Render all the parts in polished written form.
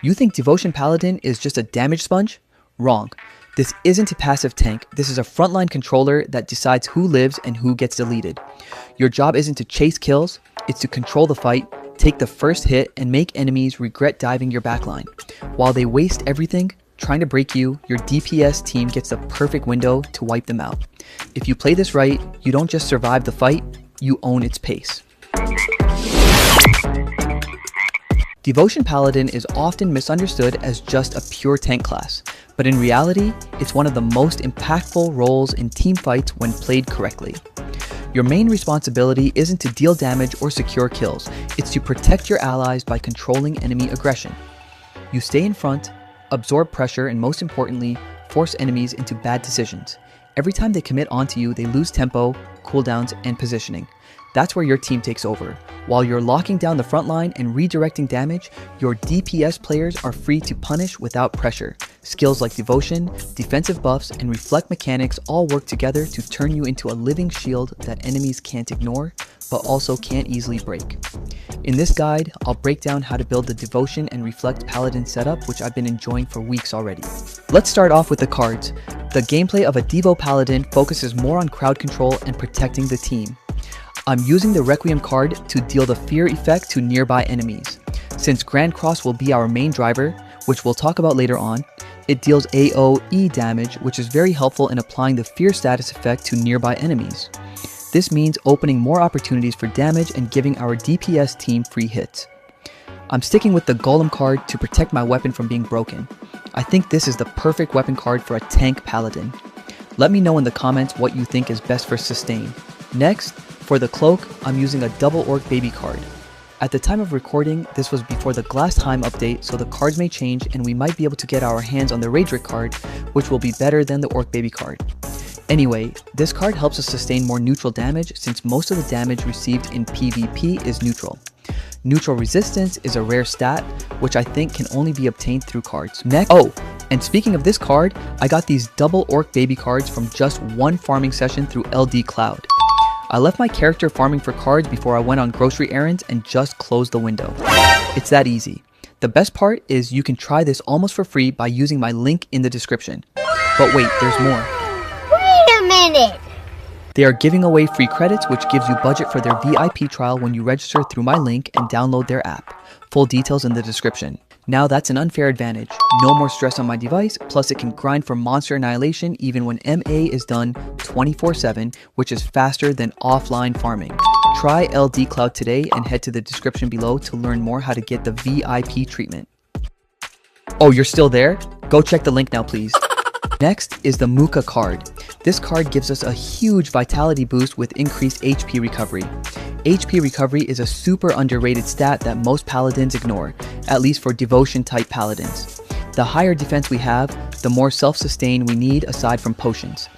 You think Devotion Paladin is just a damage sponge? Wrong. This isn't a passive tank, this is a frontline controller that decides who lives and who gets deleted. Your job isn't to chase kills, it's to control the fight, take the first hit, and make enemies regret diving your backline. While they waste everything trying to break you, your DPS team gets the perfect window to wipe them out. If you play this right, you don't just survive the fight, you own its pace. Devotion Paladin is often misunderstood as just a pure tank class, but in reality, it's one of the most impactful roles in team fights when played correctly. Your main responsibility isn't to deal damage or secure kills, it's to protect your allies by controlling enemy aggression. You stay in front, absorb pressure, and most importantly, force enemies into bad decisions. Every time they commit onto you, they lose tempo, cooldowns, and positioning. That's where your team takes over. While you're locking down the front line and redirecting damage, your DPS players are free to punish without pressure. Skills like Devotion, defensive buffs, and reflect mechanics all work together to turn you into a living shield that enemies can't ignore, but also can't easily break. In this guide, I'll break down how to build the Devotion and Reflect Paladin setup, which I've been enjoying for weeks already. Let's start off with the cards. The gameplay of a Devo Paladin focuses more on crowd control and protecting the team. I'm using the Requiem card to deal the fear effect to nearby enemies. Since Grand Cross will be our main driver, which we'll talk about later on, it deals AoE damage, which is very helpful in applying the fear status effect to nearby enemies. This means opening more opportunities for damage and giving our DPS team free hits. I'm sticking with the Golem card to protect my weapon from being broken. I think this is the perfect weapon card for a tank paladin. Let me know in the comments what you think is best for sustain. Next, for the cloak, I'm using a double Orc Baby card. At the time of recording, this was before the Glass Time update, so the cards may change and we might be able to get our hands on the Ragnarok card, which will be better than the Orc Baby card. Anyway, this card helps us sustain more neutral damage since most of the damage received in PvP is neutral. Neutral resistance is a rare stat, which I think can only be obtained through cards. Next, and speaking of this card, I got these double Orc Baby cards from just one farming session through LDCLOUD. I left my character farming for cards before I went on grocery errands and just closed the window. It's that easy. The best part is you can try this almost for free by using my link in the description. But wait, there's more. Wait a minute! They are giving away free credits, which gives you budget for their VIP trial when you register through my link and download their app. Full details in the description. Now that's an unfair advantage. No more stress on my device, plus it can grind for monster annihilation even when MA is done 24/7, which is faster than offline farming. Try LDCLOUD today and head to the description below to learn more how to get the VIP treatment. Oh, you're still there? Go check the link now, please. Next is the Muka card. This card gives us a huge vitality boost with increased HP recovery. HP recovery is a super underrated stat that most paladins ignore, at least for devotion type paladins. The higher defense we have, the more self-sustain we need aside from potions.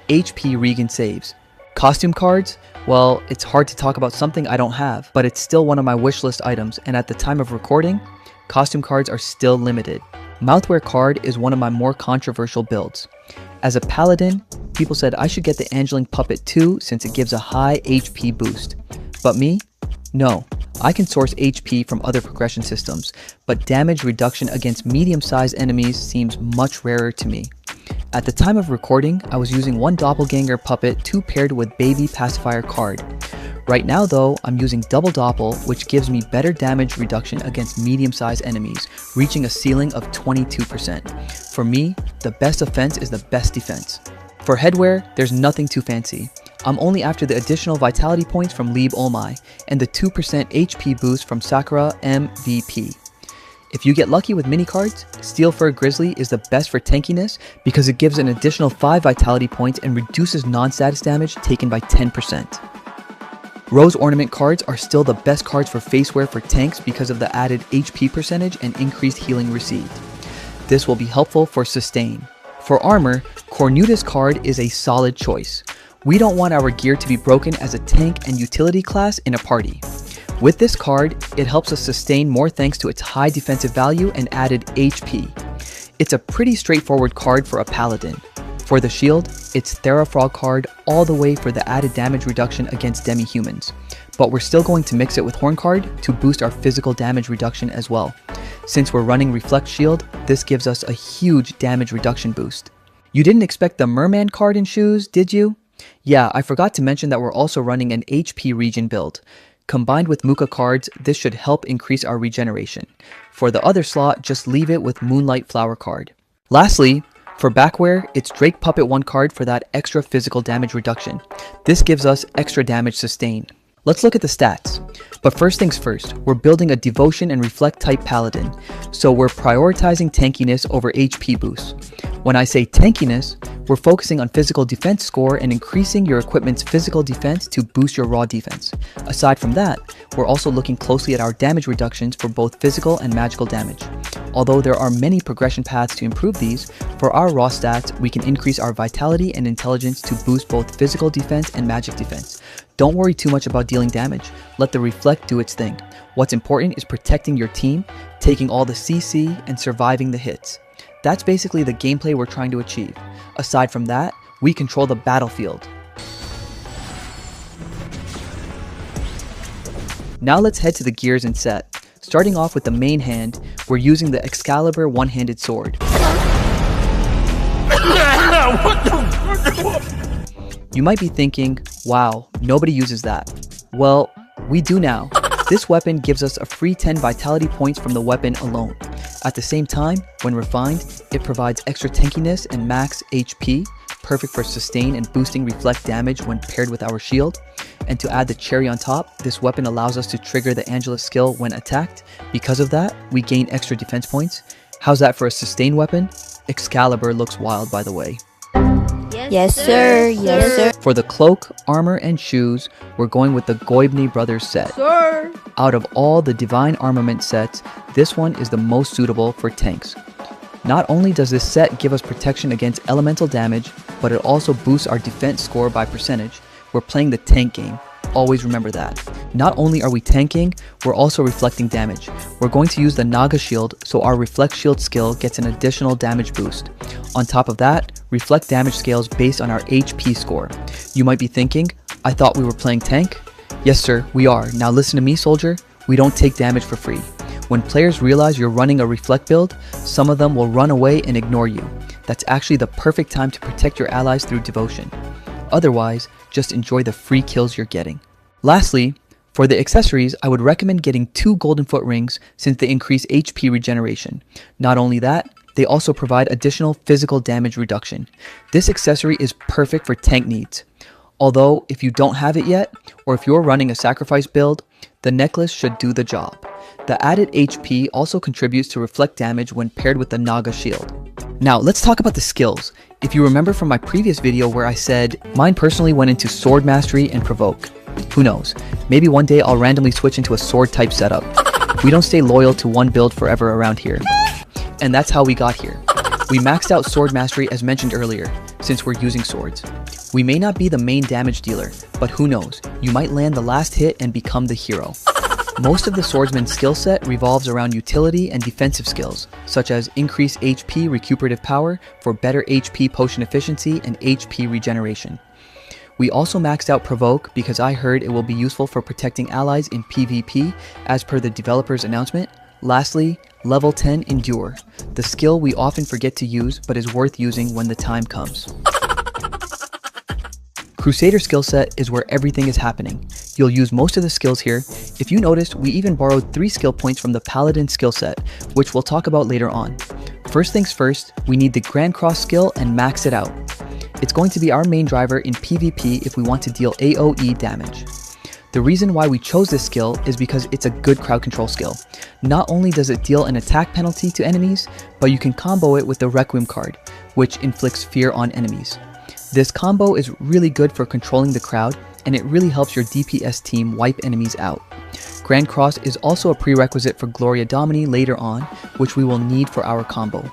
HP regen saves. Costume cards? Well, it's hard to talk about something I don't have, but it's still one of my wishlist items, and at the time of recording, costume cards are still limited. Mouthwear card is one of my more controversial builds. As a paladin, people said I should get the Angeling Puppet too since it gives a high HP boost. But me? No. I can source HP from other progression systems, but damage reduction against medium-sized enemies seems much rarer to me. At the time of recording, I was using one Doppelganger Puppet 2 paired with Baby Pacifier card. Right now though, I'm using double Doppel, which gives me better damage reduction against medium-sized enemies, reaching a ceiling of 22%. For me, the best offense is the best defense. For headwear, there's nothing too fancy. I'm only after the additional vitality points from Lieb Olmai and the 2% HP boost from Sakura MVP. If you get lucky with mini cards, Steel Fur Grizzly is the best for tankiness because it gives an additional 5 vitality points and reduces non-status damage taken by 10%. Rose Ornament cards are still the best cards for facewear for tanks because of the added HP percentage and increased healing received. This will be helpful for sustain. For armor, Cornutus card is a solid choice. We don't want our gear to be broken as a tank and utility class in a party. With this card, it helps us sustain more thanks to its high defensive value and added HP. It's a pretty straightforward card for a paladin. For the shield, it's Therafrog card all the way for the added damage reduction against demi-humans. But we're still going to mix it with Horn card to boost our physical damage reduction as well. Since we're running Reflect Shield, this gives us a huge damage reduction boost. You didn't expect the Merman card in shoes, did you? Yeah, I forgot to mention that we're also running an HP regen build. Combined with Muka cards, this should help increase our regeneration. For the other slot, just leave it with Moonlight Flower card. Lastly, for backwear, it's Drake Puppet 1 card for that extra physical damage reduction. This gives us extra damage sustain. Let's look at the stats. But first things first, we're building a Devotion and Reflect type Paladin, so we're prioritizing tankiness over HP boosts. When I say tankiness, we're focusing on physical defense score and increasing your equipment's physical defense to boost your raw defense. Aside from that, we're also looking closely at our damage reductions for both physical and magical damage. Although there are many progression paths to improve these, for our raw stats, we can increase our vitality and intelligence to boost both physical defense and magic defense. Don't worry too much about dealing damage, let the Reflect do its thing. What's important is protecting your team, taking all the CC, and surviving the hits. That's basically the gameplay we're trying to achieve. Aside from that, we control the battlefield. Now let's head to the gears and set. Starting off with the main hand, we're using the Excalibur one-handed sword. You might be thinking, wow, nobody uses that. Well, we do now. This weapon gives us a free 10 vitality points from the weapon alone. At the same time, when refined, it provides extra tankiness and max HP, perfect for sustain and boosting reflect damage when paired with our shield. And to add the cherry on top, this weapon allows us to trigger the Angelus skill when attacked. Because of that, we gain extra defense points. How's that for a sustain weapon? Excalibur looks wild, by the way. Yes, sir. Yes, sir. For the cloak, armor, and shoes, we're going with the Goibny Brothers set. Sir. Out of all the Divine Armament sets, this one is the most suitable for tanks. Not only does this set give us protection against elemental damage, but it also boosts our defense score by percentage. We're playing the tank game. Always remember that. Not only are we tanking, we're also reflecting damage. We're going to use the Naga shield, so our Reflect Shield skill gets an additional damage boost. On top of that, reflect damage scales based on our HP score. You might be thinking, I thought we were playing tank? Yes sir, we are. Now listen to me, soldier. We don't take damage for free. When players realize you're running a reflect build, some of them will run away and ignore you. That's actually the perfect time to protect your allies through devotion. Otherwise, just enjoy the free kills you're getting. Lastly, for the accessories, I would recommend getting 2 golden foot rings since they increase HP regeneration. Not only that, they also provide additional physical damage reduction. This accessory is perfect for tank needs. Although, if you don't have it yet, or if you're running a sacrifice build, the necklace should do the job. The added HP also contributes to reflect damage when paired with the Naga shield. Now, let's talk about the skills. If you remember from my previous video where I said, mine personally went into Sword Mastery and Provoke. Who knows, maybe one day I'll randomly switch into a sword type setup. We don't stay loyal to one build forever around here. And that's how we got here. We maxed out Sword Mastery as mentioned earlier, since we're using swords. We may not be the main damage dealer, but who knows, you might land the last hit and become the hero. Most of the swordsman's skill set revolves around utility and defensive skills, such as increased HP recuperative power for better HP potion efficiency and HP regeneration. We also maxed out Provoke because I heard it will be useful for protecting allies in PvP as per the developer's announcement. Lastly, level 10 Endure, the skill we often forget to use but is worth using when the time comes. Crusader skill set is where everything is happening. You'll use most of the skills here. If you noticed, we even borrowed 3 skill points from the Paladin skill set, which we'll talk about later on. First things first, we need the Grand Cross skill and max it out. It's going to be our main driver in PvP if we want to deal AoE damage. The reason why we chose this skill is because it's a good crowd control skill. Not only does it deal an attack penalty to enemies, but you can combo it with the Requiem card, which inflicts fear on enemies. This combo is really good for controlling the crowd, and it really helps your DPS team wipe enemies out. Grand Cross is also a prerequisite for Gloria Domini later on, which we will need for our combo.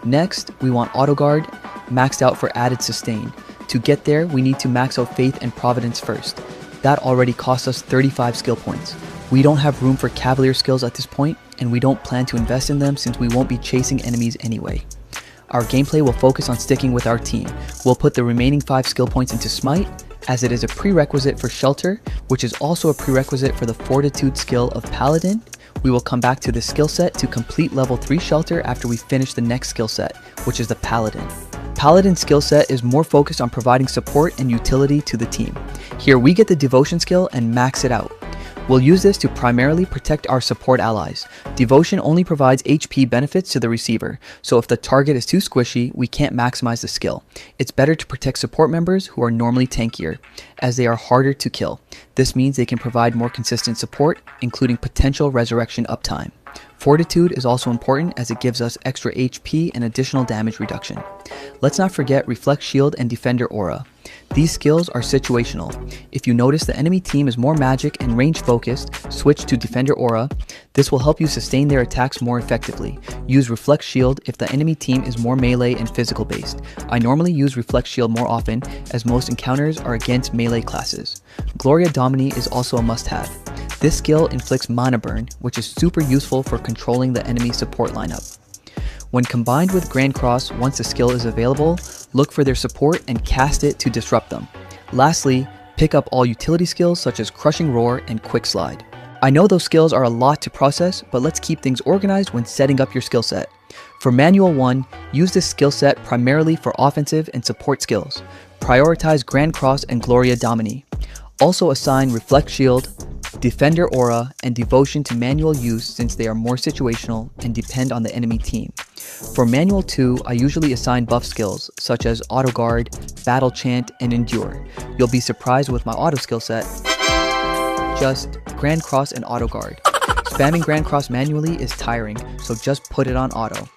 Next, we want Auto Guard, maxed out for added sustain. To get there, we need to max out Faith and Providence first. That already cost us 35 skill points. We don't have room for Cavalier skills at this point, and we don't plan to invest in them since we won't be chasing enemies anyway. Our gameplay will focus on sticking with our team. We'll put the remaining 5 skill points into Smite, as it is a prerequisite for Shelter, which is also a prerequisite for the Fortitude skill of Paladin. We will come back to this skill set to complete level 3 shelter after we finish the next skill set, which is the Paladin. Paladin skill set is more focused on providing support and utility to the team. Here we get the devotion skill and max it out. We'll use this to primarily protect our support allies. Devotion only provides HP benefits to the receiver, so if the target is too squishy, we can't maximize the skill. It's better to protect support members who are normally tankier, as they are harder to kill. This means they can provide more consistent support, including potential resurrection uptime. Fortitude is also important as it gives us extra HP and additional damage reduction. Let's not forget Reflect Shield and Defender Aura. These skills are situational. If you notice the enemy team is more magic and range focused, switch to Defender Aura. This will help you sustain their attacks more effectively. Use Reflect Shield if the enemy team is more melee and physical based. I normally use Reflect Shield more often as most encounters are against melee classes. Gloria Domini is also a must-have. This skill inflicts mana burn, which is super useful for controlling the enemy support lineup. When combined with Grand Cross, once the skill is available, look for their support and cast it to disrupt them. Lastly, pick up all utility skills such as Crushing Roar and Quick Slide. I know those skills are a lot to process, but let's keep things organized when setting up your skill set. For Manual 1, use this skill set primarily for offensive and support skills. Prioritize Grand Cross and Gloria Domini. Also assign Reflect Shield, Defender Aura, and Devotion to manual use since they are more situational and depend on the enemy team. For Manual 2, I usually assign buff skills such as Auto Guard, Battle Chant, and Endure. You'll be surprised with my auto skill set. Just Grand Cross and Auto Guard. Spamming Grand Cross manually is tiring, so just put it on auto.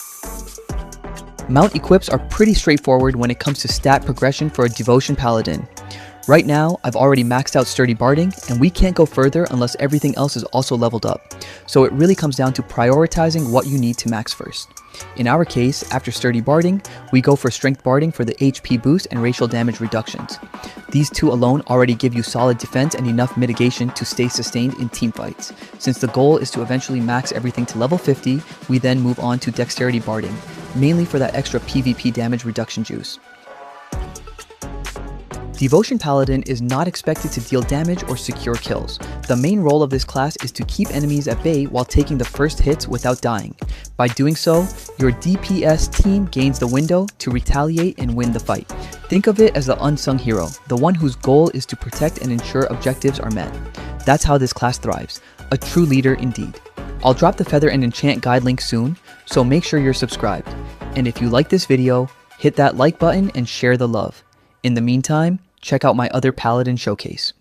Mount equips are pretty straightforward when it comes to stat progression for a Devotion Paladin. Right now, I've already maxed out Sturdy Barding, and we can't go further unless everything else is also leveled up. So it really comes down to prioritizing what you need to max first. In our case, after Sturdy Barding, we go for Strength Barding for the HP boost and racial damage reductions. These two alone already give you solid defense and enough mitigation to stay sustained in teamfights. Since the goal is to eventually max everything to level 50, we then move on to Dexterity Barding, mainly for that extra PvP damage reduction juice. Devotion Paladin is not expected to deal damage or secure kills. The main role of this class is to keep enemies at bay while taking the first hits without dying. By doing so, your DPS team gains the window to retaliate and win the fight. Think of it as the unsung hero, the one whose goal is to protect and ensure objectives are met. That's how this class thrives, a true leader indeed. I'll drop the Feather and Enchant guide link soon, so make sure you're subscribed. And if you like this video, hit that like button and share the love. In the meantime, check out my other Paladin showcase.